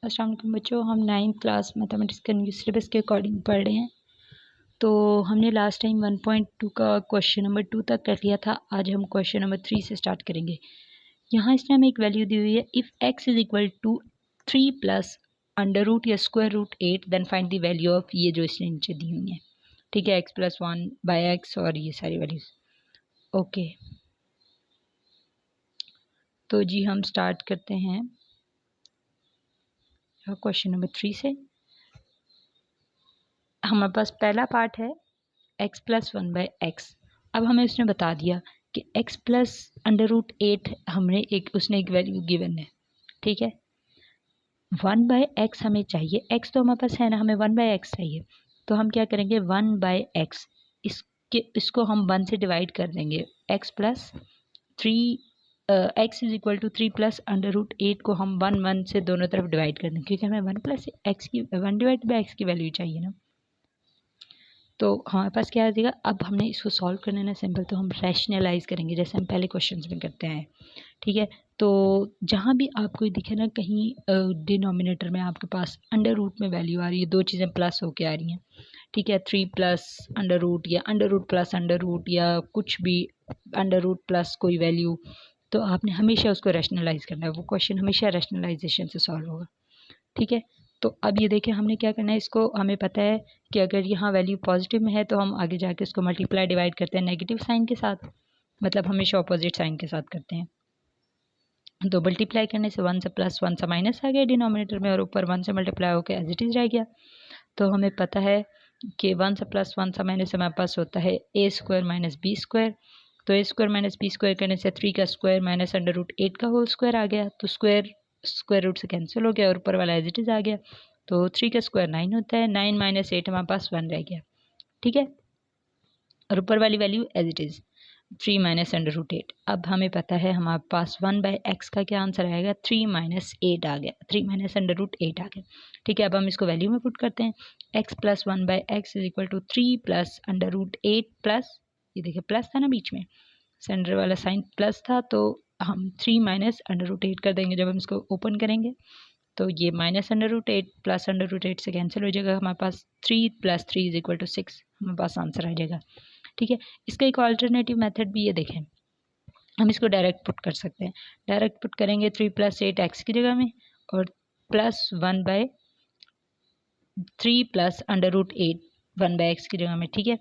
अस्सलाम वालेकुम बच्चों, हम 9th क्लास मैथमेटिक्स के न्यू सिलेबस के अकॉर्डिंग पढ़ रहे हैं। तो हमने लास्ट टाइम 1.2 का क्वेश्चन नंबर 2 तक कर लिया था। आज हम क्वेश्चन नंबर 3 से स्टार्ट करेंगे। यहाँ इसमें हमें एक वैल्यू दी हुई है, if x is equal to 3 plus under root या square root 8 then find the value of, ये जो इसने नीचे दी हुई है, ठीक है, x प्लस 1 बाई एक्स और ये सारी वैल्यूज़। ओके, तो जी हम स्टार्ट करते हैं क्वेश्चन नंबर 3 से। हमारे पास पहला पार्ट है x प्लस 1 बाई एक्स। अब हमें उसने बता दिया कि x प्लस अंडर रूट 8 उसने एक वैल्यू गिवन है, ठीक है। 1 बाई एक्स हमें चाहिए, x तो हमारे पास है ना, हमें 1 बाई एक्स चाहिए। तो हम क्या करेंगे, 1 बाई एक्स इसको हम 1 से डिवाइड कर देंगे। x plus 3 x is equal to 3 plus under root 8 को हम 1 से दोनों तरफ डिवाइड कर देंगे, क्योंकि हमें 1 प्लस एक्स की 1 डिवाइड बाई एक्स की वैल्यू चाहिए ना। तो हमारे पास क्या आ जाएगा, अब हमने इसको सॉल्व करना है सिंपल, तो हम रैशनलाइज करेंगे जैसे हम पहले क्वेश्चंस में करते हैं, ठीक है। तो जहाँ भी आपको दिखे ना कहीं डिनोमिनेटर में आपके पास अंडर रूट में वैल्यू आ रही है, दो चीज़ें प्लस होके आ रही हैं, ठीक है, 3 प्लस अंडर रूट या under root plus under root या कुछ भी अंडर रूट प्लस कोई वैल्यू, तो आपने हमेशा उसको रैशनलाइज करना है। वो क्वेश्चन हमेशा रैशनलाइजेशन से सॉल्व होगा, ठीक है। तो अब ये देखें हमने क्या करना है, इसको हमें पता है कि अगर यहाँ वैल्यू पॉजिटिव में है तो हम आगे जाके इसको मल्टीप्लाई डिवाइड करते हैं नेगेटिव साइन के साथ, मतलब हमेशा अपोजिट साइन के साथ करते हैं। तो मल्टीप्लाई करने से 1 से प्लस 1 से माइनस आ गया डिनोमिनेटर में, और ऊपर 1 से मल्टीप्लाई होकर एज इट इज़ रह गया। तो हमें पता है कि 1 से प्लस 1 से माइनस हमारे पास होता है A square minus B square. तो ए स्क्वायर माइनस बी स्क्वायर करने से 3 का स्क्वायर माइनस अंडर रूट 8 का होल स्क्वायर आ गया। तो स्क्वायर रूट से कैंसिल हो गया और ऊपर वाला एज इट इज़ आ गया। तो 3 का स्क्वायर 9 होता है, 9 माइनस 8 हमारे पास 1 रह गया, ठीक है। और ऊपर वाली value as it is 3 minus under root 8। अब हमें पता है हमारे पास 1 बाई एक्स का क्या आंसर आएगा, 3 माइनस 8 आ गया, 3 माइनस अंडर रूट 8 आ गया, ठीक है। अब हम इसको वैल्यू में पुट करते हैं, x plus 1 by x is equal to 3 plus under root 8 plus, ये देखिए प्लस था ना बीच में, सेंटर वाला साइन प्लस था, तो हम 3 माइनस अंडर रूट 8 कर देंगे। जब हम इसको ओपन करेंगे तो ये minus under root 8 plus under root 8 से कैंसिल हो जाएगा, हमारे पास 3 प्लस 3 इज इक्वल टू 6 हमारे पास आंसर आ जाएगा, ठीक है। इसका एक ऑल्टरनेटिव मेथड भी ये देखें, हम इसको डायरेक्ट पुट कर सकते हैं। डायरेक्ट पुट करेंगे 3 प्लस 8 एक्स की जगह में और plus 1 by 3 plus under root 8 1 by x की जगह में, ठीक है।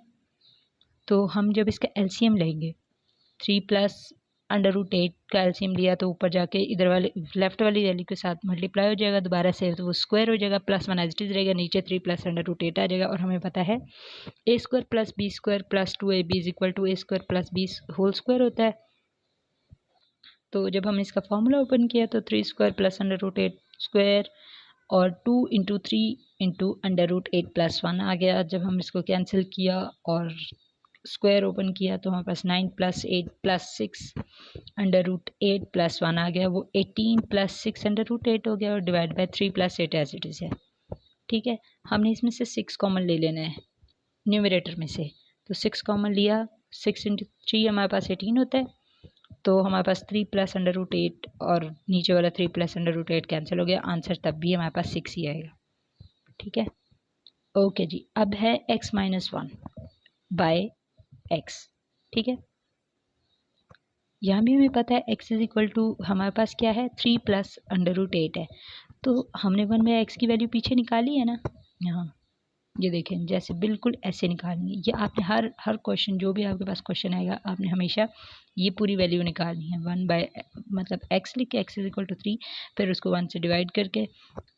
तो हम जब इसका एलसीएम लेंगे, 3 प्लस अंडर रूट 8 का एलसीएम लिया तो ऊपर जाके इधर वाले लेफ्ट वाली वैल्यू के साथ मल्टीप्लाई हो जाएगा दोबारा से, तो वो स्क्वायर हो जाएगा, प्लस 1 एज इट इज रहेगा, नीचे 3 प्लस अंडर रूट 8 आ जाएगा। और हमें पता है A square plus B square plus 2ab is equal to A square plus B whole square होता है। तो जब हमने इसका फॉर्मूला ओपन किया तो 3 square plus under root 8 square और 2 into 3 into under root 8 plus 1 आ गया। जब हम इसको कैंसिल किया और स्क्वायर ओपन किया तो हमारे पास 9 plus 8 plus 6 under root 8 plus 1 आ गया, वो 18 प्लस 6 अंडर रूट 8 हो गया और divide by 3 plus 8 as it is है, ठीक है। हमने इसमें से 6 कॉमन ले लेना है न्यूमरेटर में से, तो 6 कॉमन लिया, 6 इंटू 3 हमारे पास 18 होता है, तो हमारे पास 3 प्लस अंडर रूट 8 और नीचे वाला 3 प्लस अंडर रूट 8 कैंसिल हो गया, आंसर तब भी हमारे पास 6 ही आएगा, ठीक है। ओके जी, अब है x माइनस 1 बाय एक्स, ठीक है। यहाँ भी हमें पता है x इज इक्वल टू हमारे पास क्या है, 3 प्लस अंडर रूट 8 है, तो हमने 1 बाय एक्स की वैल्यू पीछे निकाली है ना, यहाँ ये देखें जैसे बिल्कुल ऐसे निकालनी है। ये आपने हर क्वेश्चन जो भी आपके पास क्वेश्चन आएगा आपने हमेशा ये पूरी वैल्यू निकालनी है, 1 बाय मतलब x लिख के, x इज इक्वल टू 3, फिर उसको 1 से डिवाइड करके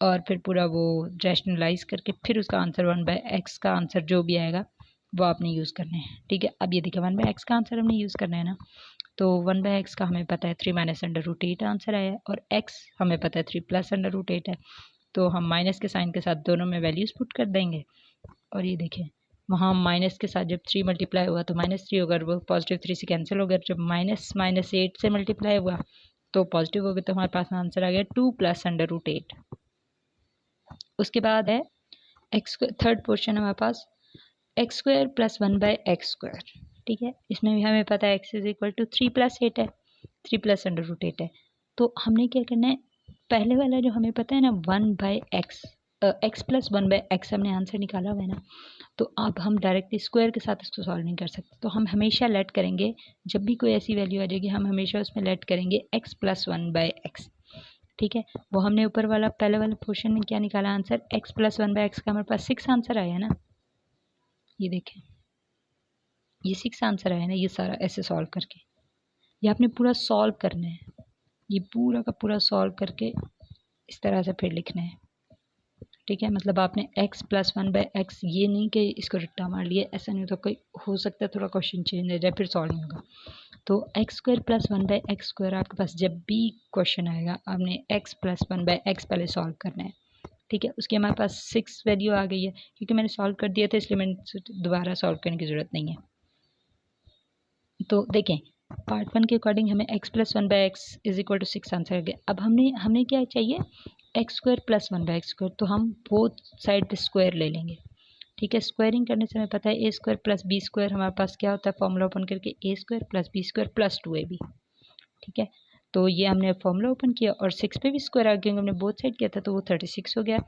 और फिर पूरा वो रैशनलाइज करके फिर उसका आंसर 1 बाय एक्स का आंसर जो भी आएगा वो आपने यूज़ करना है, ठीक है। अब ये देखिए 1 बाय एक्स का आंसर हमने यूज़ करना है ना, तो 1 बाय एक्स का हमें पता है 3 माइनस अंडर रूट 8 आंसर आया है, और x हमें पता है 3 प्लस अंडर रूट 8 है, तो हम माइनस के साइन के साथ दोनों में वैल्यूज़ पुट कर देंगे। और ये देखें वहाँ माइनस के साथ जब 3 मल्टीप्लाई हुआ तो -3 होगा, वो पॉजिटिव 3 से कैंसिल हो गया। जब माइनस 8 से मल्टीप्लाई हुआ तो पॉजिटिव हो गया, तो हमारे पास आंसर आ गया 2 प्लस अंडर रूट 8। उसके बाद है एक्स, थर्ड पोर्शन हमारे पास X square plus 1 by X square, ठीक है। इसमें भी हमें पता है X is equal to 3 plus 8 है, 3 प्लस अंडर रूट 8 है, तो हमने क्या करना है, पहले वाला जो हमें पता है ना 1/x, x+1/x हमने आंसर निकाला हुआ है ना, तो अब हम डायरेक्टली स्क्वायर के साथ इसको सॉल्व नहीं कर सकते, तो हम हमेशा लेट करेंगे, जब भी कोई ऐसी वैल्यू आ जाएगी हम हमेशा उसमें लेट करेंगे x+1/x। ठीक है, वो हमने ऊपर वाला पहले वाले पोर्शन में क्या निकाला आंसर, x+1/x का हमारे पास 6 आंसर आया ना, ये देखें ये 6 आंसर आया ना, ये सारा ऐसे सॉल्व करके, ये आपने पूरा सॉल्व करना है, ये पूरा का पूरा सॉल्व करके इस तरह से फिर लिखना है। ठीक है, मतलब आपने x+1/x ये नहीं कि इसको रट्टा मार लिया, ऐसा नहीं, तो कोई हो सकता है थोड़ा क्वेश्चन चेंज हो जाए फिर सॉल्व नहीं होगा। तो x² + 1/x² आपके पास जब भी क्वेश्चन आएगा आपने x+1/x पहले सॉल्व करना है। ठीक है, उसकी हमारे पास 6 वैल्यू आ गई है, क्योंकि मैंने सॉल्व कर दिया था इसलिए मैंने दोबारा सॉल्व करने की ज़रूरत नहीं है। तो देखें पार्ट 1 के अकॉर्डिंग हमें x+1/x = 6 आंसर आ गया। अब हमने क्या चाहिए, x² + 1/x², तो हम बोथ साइड पे स्क्वायर ले लेंगे। ठीक है, स्क्वायरिंग करने से हमें पता है a² + b² हमारे पास क्या होता है, फॉर्मूला ओपन करके a² + b² + 2ab। ठीक है, तो ये हमने फॉर्मूला ओपन किया और 6 पे भी स्क्वायर आ गया, हमने बोथ साइड किया था तो वो 36 हो गया।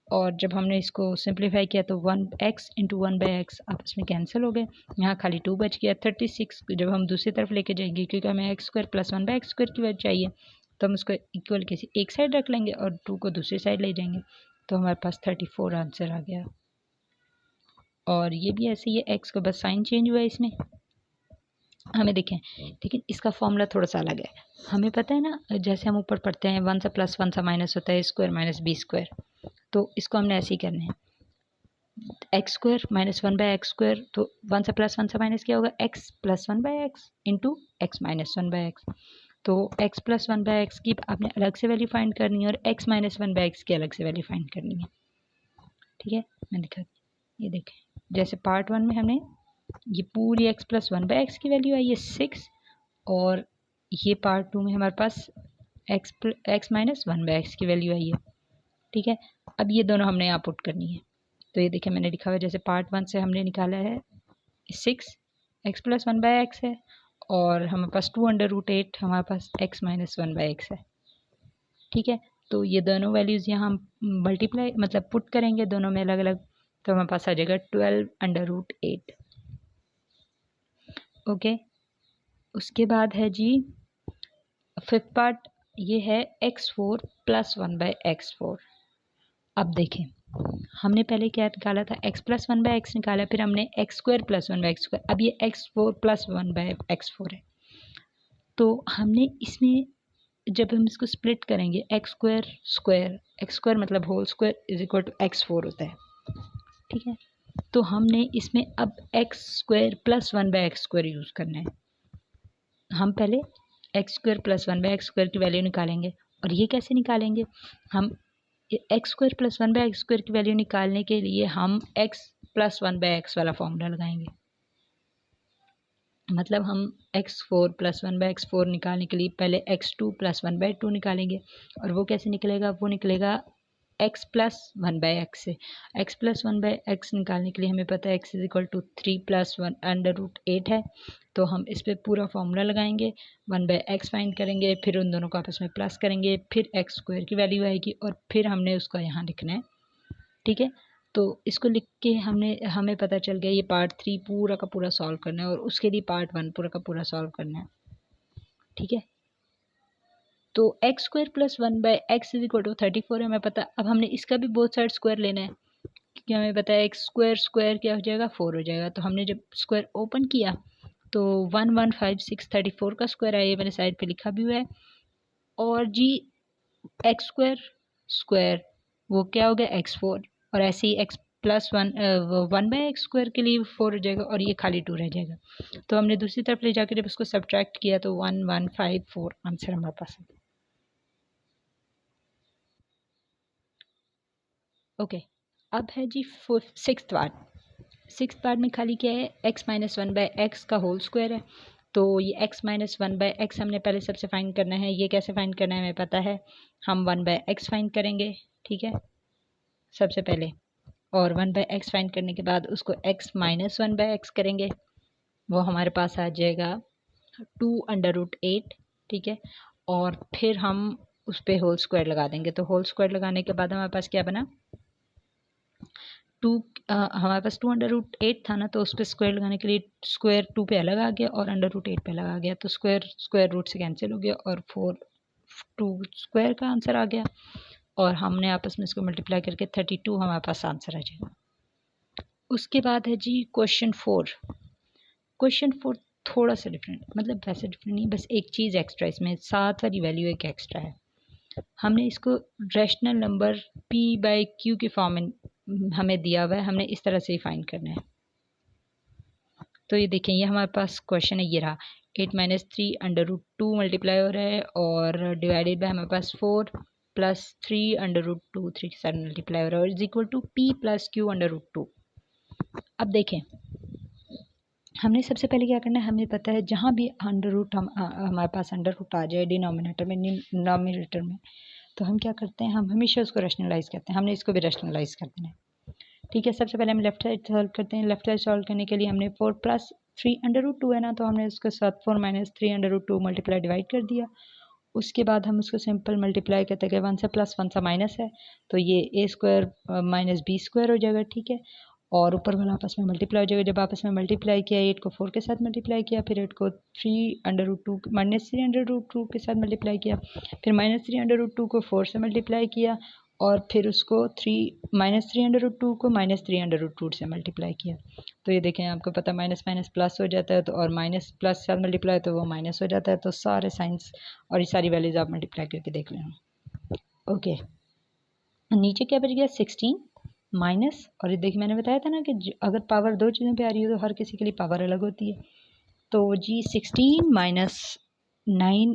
और जब हमने इसको सिंप्लीफाई किया तो 1x × 1/x आपस में कैंसिल हो गए, यहाँ खाली 2 बच गया। 36 जब हम दूसरी तरफ लेके जाएंगे, क्योंकि हमें x² + 1/x² की वैल्यू चाहिए, तो हम उसको इक्वल किसी एक साइड रख लेंगे और 2 को दूसरी साइड ले जाएंगे, तो हमारे पास 34 आंसर आ गया। और ये भी ऐसे ही है, x को बस साइन चेंज हुआ है इसमें हमें देखें, लेकिन इसका फॉर्मूला थोड़ा सा अलग है। हमें पता है ना, जैसे हम ऊपर पढ़ते हैं 1 सा प्लस 1 सा माइनस होता है a² - b², तो इसको हमने ऐसे ही करना है, x² - 1/x², तो 1 सा प्लस 1 सा माइनस क्या होगा, x + 1/x × x - 1/x। तो x + 1/x की आपने अलग से वैल्यू फाइंड करनी है और x - 1/x की अलग से वैल्यू फाइंड करनी है। ठीक है, मैं दिखा, ये देखें जैसे पार्ट 1 में हमने ये पूरी x + 1/x की वैल्यू आई है 6, और ये पार्ट 2 में हमारे पास x - 1/x की वैल्यू आई है। ठीक है, अब ये दोनों हमने यहाँ पुट करनी है, तो ये देखिए मैंने लिखा हुआ है, जैसे पार्ट 1 से हमने निकाला है 6 x + 1/x है, और हमारे पास 2√8 हमारे पास x - 1/x है। ठीक है, तो ये दोनों वैल्यूज़ यहाँ हम मल्टीप्लाई मतलब पुट करेंगे दोनों में अलग अलग, तो हमारे पास आ जाएगा 12√8। ओके, उसके बाद है जी 5th पार्ट, ये है x4 + 1/x4। अब देखें हमने पहले क्या निकाला था, x + 1/x निकाला, फिर हमने x² + 1/x², अब ये x4 + 1/x4 है। तो हमने इसमें जब हम इसको स्प्लिट करेंगे x² मतलब होल स्क्वायर = x4 होता है। ठीक है, तो हमने इसमें अब x² + 1/x² यूज़ करना है। हम पहले x² + 1/x² की वैल्यू निकालेंगे, और ये कैसे निकालेंगे, हम x² + 1/x² की वैल्यू निकालने के लिए हम x + 1/x वाला फॉर्मूला लगाएंगे। मतलब हम x4 + 1/x4 निकालने के लिए पहले x2 + 1/2 निकालेंगे, और वो कैसे निकलेगा, वो निकलेगा x + 1/x से। x + 1/x निकालने के लिए हमें पता है x = 3 + 1√8 है, तो हम इस पर पूरा फॉर्मूला लगाएंगे, 1/x फाइंड करेंगे, फिर उन दोनों को आपस में प्लस करेंगे, फिर x² की वैल्यू आएगी, और फिर हमने उसको यहाँ लिखना है। ठीक है, तो इसको लिख के हमें पता चल गया ये पार्ट 3 पूरा का पूरा सॉल्व करना है, और उसके लिए पार्ट 1 पूरा का पूरा सॉल्व करना है। ठीक है, तो x² + 1/x = 34 है हमें पता। अब हमने इसका भी बोथ साइड स्क्वायर लेना है, क्योंकि हमें पता है x² क्या हो जाएगा, 4 हो जाएगा। तो हमने जब स्क्वायर ओपन किया तो 115634 का स्क्वायर आया, ये मैंने साइड पे लिखा भी हुआ है। और जी x² वो क्या हो गया, x4, और ऐसे ही x + 1/x² के लिए 4 हो जाएगा, और ये खाली 2 रह जाएगा। तो हमने दूसरी तरफ ले जाकर जब उसको सब्ट्रैक्ट किया तो 1154 आंसर हमारे पास है। ओके, अब है जी 6th पार्ट में खाली क्या है, x - 1/x का होल स्क्वायर है। तो ये x - 1/x हमने पहले सबसे फाइंड करना है। ये कैसे फाइंड करना है हमें पता है, हम 1/x फाइंड करेंगे। ठीक है, सबसे पहले, और 1/x फाइंड करने के बाद उसको x - 1/x करेंगे, वो हमारे पास आ जाएगा 2√8। ठीक है, और फिर हम उस पर होल स्क्वायर लगा देंगे। तो होल स्क्वायर लगाने के बाद हमारे पास क्या बना, हमारे पास 2√8 था ना, तो उस पर स्क्वायर लगाने के लिए स्क्वायर 2 पे अलग आ गया और √8 पे अलग आ गया, तो स्क्वायर रूट से कैंसिल हो गया और 2 स्क्वायर का आंसर आ गया और हमने आपस में इसको मल्टीप्लाई करके 32 हमारे पास आंसर आ जाएगा। उसके बाद है जी क्वेश्चन 4। क्वेश्चन 4 थोड़ा सा डिफरेंट, मतलब वैसे डिफरेंट नहीं, बस एक चीज़ एक्स्ट्रा, इसमें 7 वाली वैल्यू एक एक्स्ट्रा है। हमने इसको रैशनल नंबर p/q के फॉर्म में हमें दिया हुआ है, हमने इस तरह से ही फाइंड करना है। तो ये देखें, ये हमारे पास क्वेश्चन है, ये रहा 8 - 3 √2 मल्टीप्लाई हो रहा है और डिवाइडेड बाय हमारे पास 4 + 3 √2 3 के साथ मल्टीप्लाई हो रहा है और is equal to p + q √2। अब देखें, हमने सबसे पहले क्या करना है, हमें पता है जहाँ भी हमारे पास अंडर रूट आ जाए डिनोमिनेटर में डिनोमिनेटर में, तो हम क्या करते हैं, हम हमेशा उसको रैशनलाइज करते हैं। हमने इसको भी रैशनलाइज कर देना है। ठीक है, सबसे पहले हम लेफ्ट साइड सॉल्व करते हैं। लेफ्ट साइड सॉल्व करने के लिए हमने 4 + 3 √2 है ना, तो हमने उसके साथ 4 - 3 √2 मल्टीप्लाई डिवाइड कर दिया। उसके बाद हम उसको सिंपल मल्टीप्लाई करते गए, 1 से प्लस 1 सा माइनस है, तो ये a² - b² हो जाएगा। ठीक है, और ऊपर वाला आपस में मल्टीप्लाई हो जाएगा। जब आपस में मल्टीप्लाई किया, 8 को 4 के साथ मल्टीप्लाई किया, फिर 8 को 3 √2 -3 √2 के साथ मल्टीप्लाई किया, फिर -3 √2 को 4 से मल्टीप्लाई किया और फिर उसको -3 √2 को -3 √2 से मल्टीप्लाई किया। तो ये देखें, आपको पता माइनस माइनस प्लस हो जाता है, तो और माइनस प्लस के साथ मल्टीप्लाई तो वो माइनस हो जाता है। तो सारे साइंस और ये सारी वैल्यूज आप मल्टीप्लाई करके देख लेना। ओके, नीचे क्या बच गया, 16 माइनस, और ये देखिए मैंने बताया था ना कि अगर पावर दो चीज़ों पे आ रही हो तो हर किसी के लिए पावर अलग होती है। तो जी 16 - 9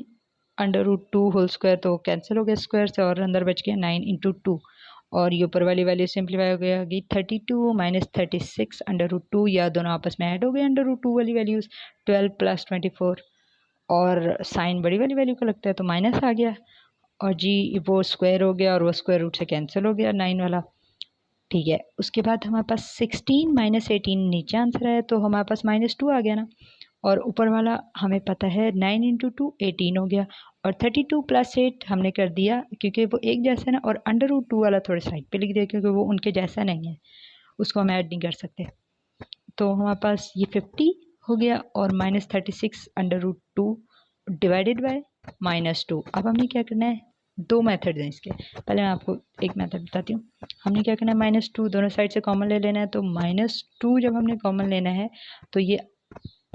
√2 होल स्क्वायर, तो कैंसिल हो गया स्क्वायर से और अंदर बच गया 9 × 2 और ये ऊपर वाली वैल्यू सिंप्लीफाई हो गया 32 - 36 √2, या दोनों आपस में ऐड हो गए √2 वाली वैल्यूज़, 12 + 24 और साइन बड़ी वाली वैल्यू का लगता है तो माइनस आ गया और जी वो स्क्वायर हो गया और वो स्क्वायर रूट से कैंसिल हो गया 9 वाला। ठीक है, उसके बाद हमारे पास 16 - 18 नीचे आंसर है, तो हमारे पास -2 आ गया ना, और ऊपर वाला हमें पता है 9 × 2 18 हो गया और 32 + 8 हमने कर दिया क्योंकि वो एक जैसा है ना, और √2 वाला थोड़े साइड पे लिख दिया क्योंकि वो उनके जैसा नहीं है, उसको हम ऐड नहीं कर सकते। तो हमारे पास ये 50 हो गया और -36 √2 डिवाइडेड बाय -2। अब हमने क्या करना है, दो मेथड हैं इसके, पहले मैं आपको एक मेथड बताती हूँ। हमने क्या करना है, -2 दोनों साइड से कॉमन ले लेना है। तो -2 जब हमने कॉमन लेना है तो ये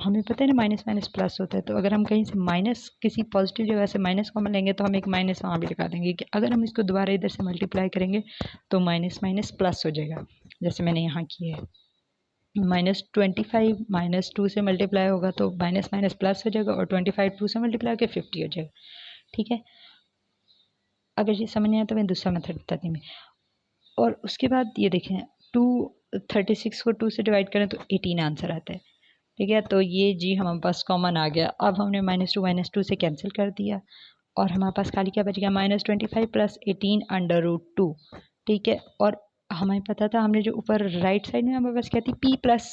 हमें पता है ना माइनस माइनस प्लस होता है, तो अगर हम कहीं से माइनस किसी पॉजिटिव जगह से माइनस कॉमन लेंगे तो हम एक माइनस वहाँ भी लगा देंगे कि अगर हम इसको दोबारा इधर से मल्टीप्लाई करेंगे तो माइनस माइनस प्लस हो जाएगा, जैसे मैंने यहाँ किया है। -25 -2 से मल्टीप्लाई होगा तो माइनस माइनस प्लस हो जाएगा और 25 2 से मल्टीप्लाई होकर 50 हो जाएगा। ठीक है, अगर ये समझ नहीं आया तो मैं दूसरा मेथड बताती हूँ। और उसके बाद ये देखें, 36 को 2 से डिवाइड करें तो 18 आंसर आता है। ठीक है, तो ये जी हमारे पास कॉमन आ गया। अब हमने -2 से कैंसिल कर दिया और हमारे पास खाली क्या बच गया, -25 + 18 √2। ठीक है, और हमें पता था, हमने जो ऊपर राइट साइड में हमारे पास क्या थी, p +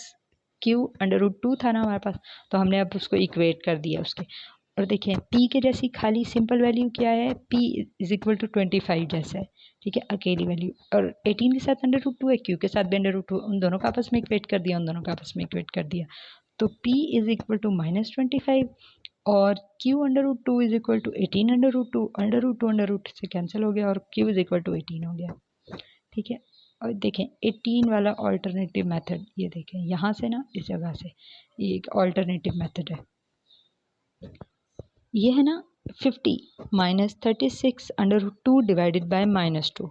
q √2 था ना हमारे पास, तो हमने अब उसको इक्वेट कर दिया उसके। और देखिए p के जैसी खाली सिंपल वैल्यू क्या है, p = 25 जैसा है। ठीक है, अकेली वैल्यू, और 18 के साथ √2 है, q के साथ भी √2, उन दोनों का आपस में इक्वेट कर दिया, उन दोनों का आपस में इक्वेट कर दिया। तो p = -25 और q √2 = 18 √2, √2 से कैंसिल हो गया और q = 18 हो गया। ठीक है, और देखें 18 वाला ऑल्टरनेटिव मेथड, ये देखें यहाँ से ना, इस जगह से, ये एक ऑल्टरनेटिव मेथड है। ये है ना 50 - 36 √2 डिवाइडेड बाय -2,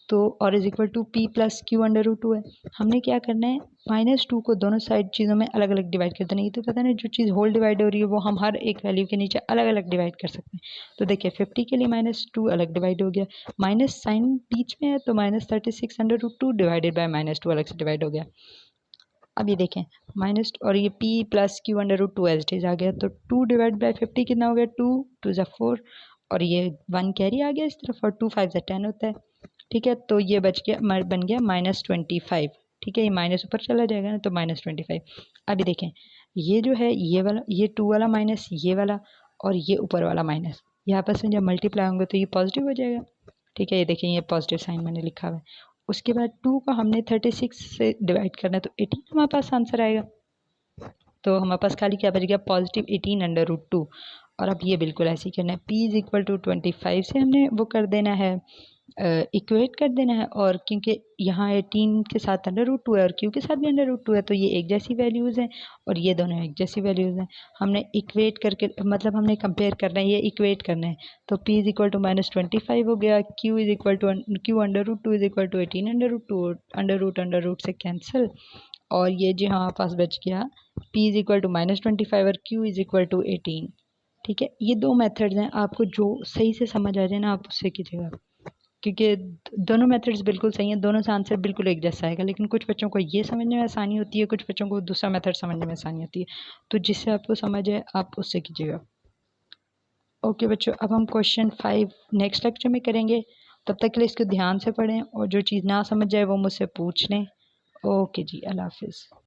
तो और = p + q √2 है। हमने क्या करना है, -2 को दोनों साइड चीज़ों में अलग अलग डिवाइड कर देना। ये तो पता नहीं, जो चीज़ होल डिवाइड हो रही है वो हम हर एक वैल्यू के नीचे अलग अलग डिवाइड कर सकते हैं। तो देखिए 50 के लिए -2 अलग डिवाइड हो गया, माइनस साइन बीच में है तो -36 √2 डिवाइडेड बाय -2 अलग से डिवाइड हो गया। अब ये देखें माइनस, और ये p + q √2 as it is आ गया, तो 2 डिवाइड बाय 50 कितना हो गया, 2 2 = 4 और ये 1 कैरी आ गया इस तरफ और 2 5 = 10 होता है। ठीक है, तो ये बच गया, बन गया -25। ठीक है, ये माइनस ऊपर चला जाएगा ना, तो -25। अभी देखें, ये जो है ये वाला, ये 2 वाला माइनस ये वाला और ये ऊपर वाला माइनस, यहाँ पर से जब मल्टीप्लाई होंगे तो ये पॉजिटिव हो जाएगा, ठीक है। ये देखिए ये पॉजिटिव साइन मैंने लिखा हुआ है। उसके बाद 2 को हमने 36 से डिवाइड करना है तो 18 हमारे पास आंसर आएगा। तो हमारे पास खाली क्या बच गया, पॉजिटिव 18/√2। और अब ये बिल्कुल ऐसे ही करना है, p इज इक्वल टू 25 से हमने वो कर देना है, इक्वेट कर देना है। और क्योंकि यहाँ 18 के साथ √2 है और q के साथ भी √2 है तो ये एक जैसी वैल्यूज़ हैं और ये दोनों एक जैसी वैल्यूज़ हैं। हमने इक्वेट करके मतलब हमने कंपेयर करना है, ये इक्वेट करना है। तो p इज इक्वल टू -25 हो गया, q is equal to q/√2 is equal to 18/√2, under root से कैंसिल। और ये जो हमारे पास बच गया p इज इक्वल टू -25 और q इज इक्वल टू 18, ठीक है। ये दो मेथड्स हैं, आपको जो सही से समझ आ जाए ना आप उससे कीजिएगा, क्योंकि दोनों मेथड्स बिल्कुल सही हैं, दोनों से आंसर बिल्कुल एक जैसा आएगा। लेकिन कुछ बच्चों को ये समझने में आसानी होती है, कुछ बच्चों को दूसरा मेथड समझने में आसानी होती है, तो जिससे आपको समझ आए आप उससे कीजिएगा। ओके बच्चों, अब हम क्वेश्चन 5 नेक्स्ट लेक्चर में करेंगे। तब तक के लिए इसको ध्यान से पढ़ें और जो चीज़ ना समझ जाए वो मुझसे पूछ लें। ओके जी, अल्लाह हाफिज़।